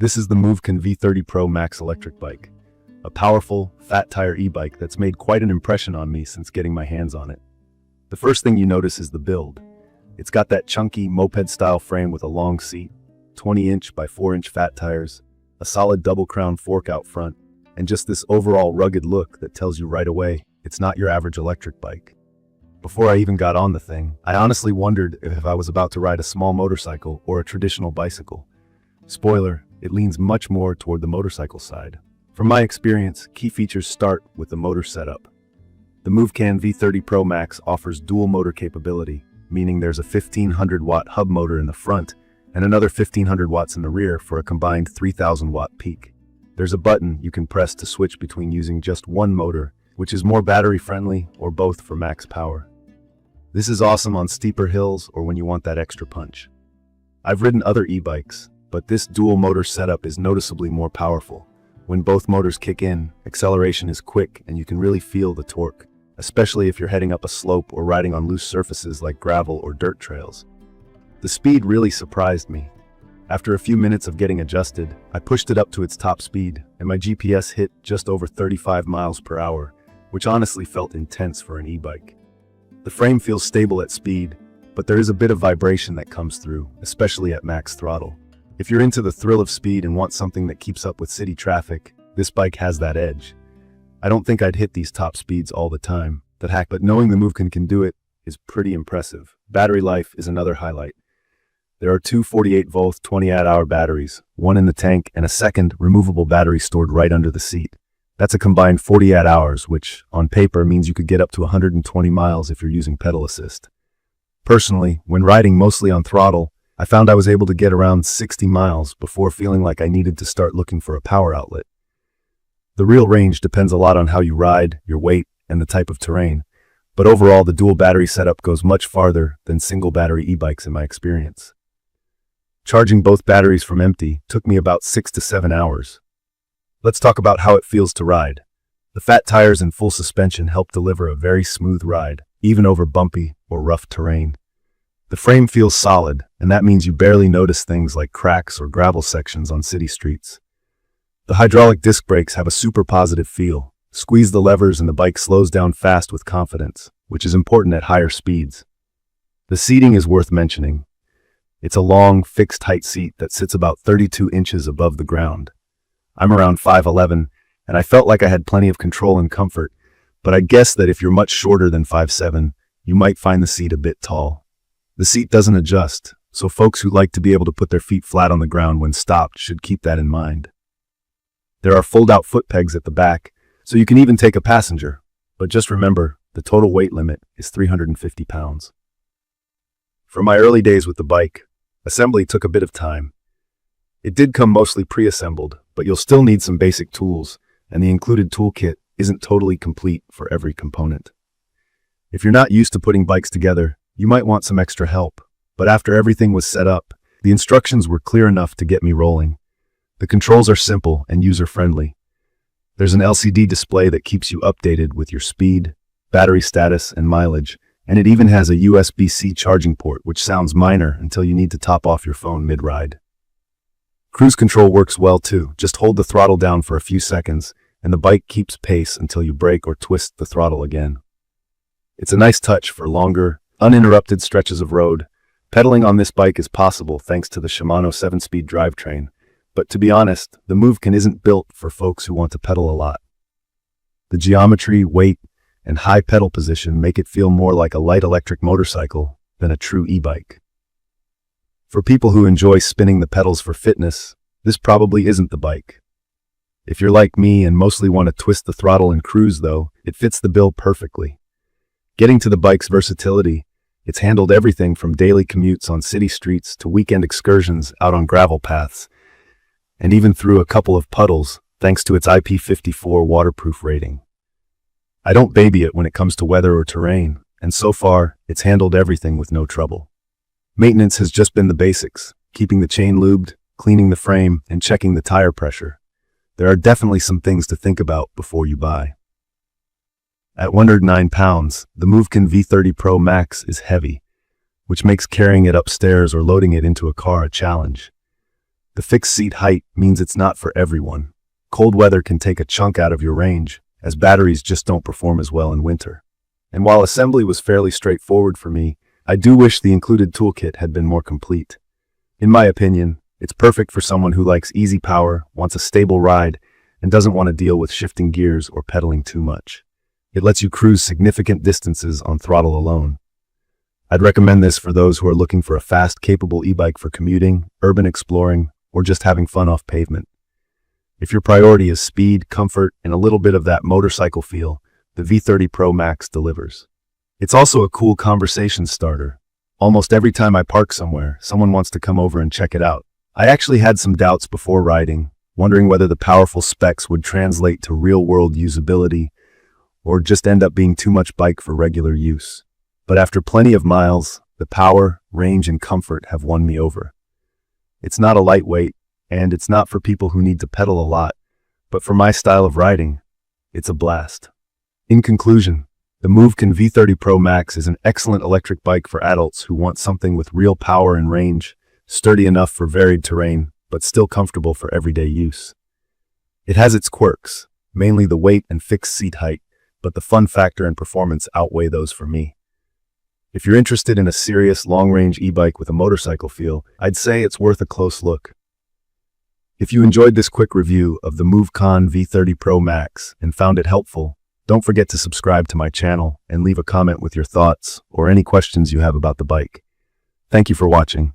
This is the MOVCAN V30Pro Max electric bike, a powerful, fat tire e-bike that's made quite an impression on me since getting my hands on it. The first thing you notice is the build. It's got that chunky moped-style frame with a long seat, 20-inch by 4-inch fat tires, a solid double-crown fork out front, and just this overall rugged look that tells you right away it's not your average electric bike. Before I even got on the thing, I honestly wondered if I was about to ride a small motorcycle or a traditional bicycle. Spoiler, it leans much more toward the motorcycle side. From my experience, key features start with the motor setup. The MOVCAN V30Pro Max offers dual motor capability, meaning there's a 1500-watt hub motor in the front and another 1500 watts in the rear for a combined 3000-watt peak. There's a button you can press to switch between using just one motor, which is more battery-friendly, or both for max power. This is awesome on steeper hills or when you want that extra punch. I've ridden other e-bikes, but this dual motor setup is noticeably more powerful. When both motors kick in, acceleration is quick and you can really feel the torque, especially if you're heading up a slope or riding on loose surfaces like gravel or dirt trails. The speed really surprised me. After a few minutes of getting adjusted, I pushed it up to its top speed, and my GPS hit just over 35 miles per hour, which honestly felt intense for an e-bike. The frame feels stable at speed, but there is a bit of vibration that comes through, especially at max throttle. If you're into the thrill of speed and want something that keeps up with city traffic, this bike has that edge. I don't think I'd hit these top speeds all the time, but knowing the MOVCAN can do it is pretty impressive. Battery life is another highlight. There are two 48-volt 20-hour batteries, one in the tank and a second removable battery stored right under the seat. That's a combined 48 hours, which, on paper, means you could get up to 120 miles if you're using pedal assist. Personally, when riding mostly on throttle, I found I was able to get around 60 miles before feeling like I needed to start looking for a power outlet. The real range depends a lot on how you ride, your weight, and the type of terrain, but overall the dual battery setup goes much farther than single battery e-bikes in my experience. Charging both batteries from empty took me about 6 to 7 hours. Let's talk about how it feels to ride. The fat tires and full suspension help deliver a very smooth ride, even over bumpy or rough terrain. The frame feels solid, and that means you barely notice things like cracks or gravel sections on city streets. The hydraulic disc brakes have a super positive feel. Squeeze the levers and the bike slows down fast with confidence, which is important at higher speeds. The seating is worth mentioning. It's a long, fixed height seat that sits about 32 inches above the ground. I'm around 5'11", and I felt like I had plenty of control and comfort, but I guess that if you're much shorter than 5'7", you might find the seat a bit tall. The seat doesn't adjust, so folks who like to be able to put their feet flat on the ground when stopped should keep that in mind. There are fold-out foot pegs at the back, so you can even take a passenger, but just remember, the total weight limit is 350 pounds. For my early days with the bike, assembly took a bit of time. It did come mostly pre-assembled, but you'll still need some basic tools, and the included toolkit isn't totally complete for every component. If you're not used to putting bikes together, you might want some extra help, but after everything was set up, the instructions were clear enough to get me rolling. The controls are simple and user-friendly. There's an LCD display that keeps you updated with your speed, battery status, and mileage, and it even has a USB-C charging port, which sounds minor until you need to top off your phone mid-ride. Cruise control works well too. Just hold the throttle down for a few seconds, and the bike keeps pace until you brake or twist the throttle again. It's a nice touch for longer, uninterrupted stretches of road. Pedaling on this bike is possible thanks to the Shimano 7-speed drivetrain, but to be honest, the MOVCAN isn't built for folks who want to pedal a lot. The geometry, weight, and high pedal position make it feel more like a light electric motorcycle than a true e-bike. For people who enjoy spinning the pedals for fitness, this probably isn't the bike. If you're like me and mostly want to twist the throttle and cruise though, it fits the bill perfectly. Getting to the bike's versatility, it's handled everything from daily commutes on city streets to weekend excursions out on gravel paths, and even through a couple of puddles thanks to its IP54 waterproof rating. I don't baby it when it comes to weather or terrain, and so far, it's handled everything with no trouble. Maintenance has just been the basics, keeping the chain lubed, cleaning the frame, and checking the tire pressure. There are definitely some things to think about before you buy. At 109 pounds, the MOVCAN V30Pro Max is heavy, which makes carrying it upstairs or loading it into a car a challenge. The fixed seat height means it's not for everyone. Cold weather can take a chunk out of your range, as batteries just don't perform as well in winter. And while assembly was fairly straightforward for me, I do wish the included toolkit had been more complete. In my opinion, it's perfect for someone who likes easy power, wants a stable ride, and doesn't want to deal with shifting gears or pedaling too much. It lets you cruise significant distances on throttle alone. I'd recommend this for those who are looking for a fast, capable e-bike for commuting, urban exploring, or just having fun off pavement. If your priority is speed, comfort, and a little bit of that motorcycle feel, the V30 Pro Max delivers. It's also a cool conversation starter. Almost every time I park somewhere, someone wants to come over and check it out. I actually had some doubts before riding, wondering whether the powerful specs would translate to real-world usability or just end up being too much bike for regular use. But after plenty of miles, the power, range, and comfort have won me over. It's not a lightweight, and it's not for people who need to pedal a lot, but for my style of riding, it's a blast. In conclusion, the MOVCAN V30Pro Max is an excellent electric bike for adults who want something with real power and range, sturdy enough for varied terrain, but still comfortable for everyday use. It has its quirks, mainly the weight and fixed seat height, but the fun factor and performance outweigh those for me. If you're interested in a serious long-range e-bike with a motorcycle feel, I'd say it's worth a close look. If you enjoyed this quick review of the MOVCAN V30 Pro Max and found it helpful, don't forget to subscribe to my channel and leave a comment with your thoughts or any questions you have about the bike. Thank you for watching.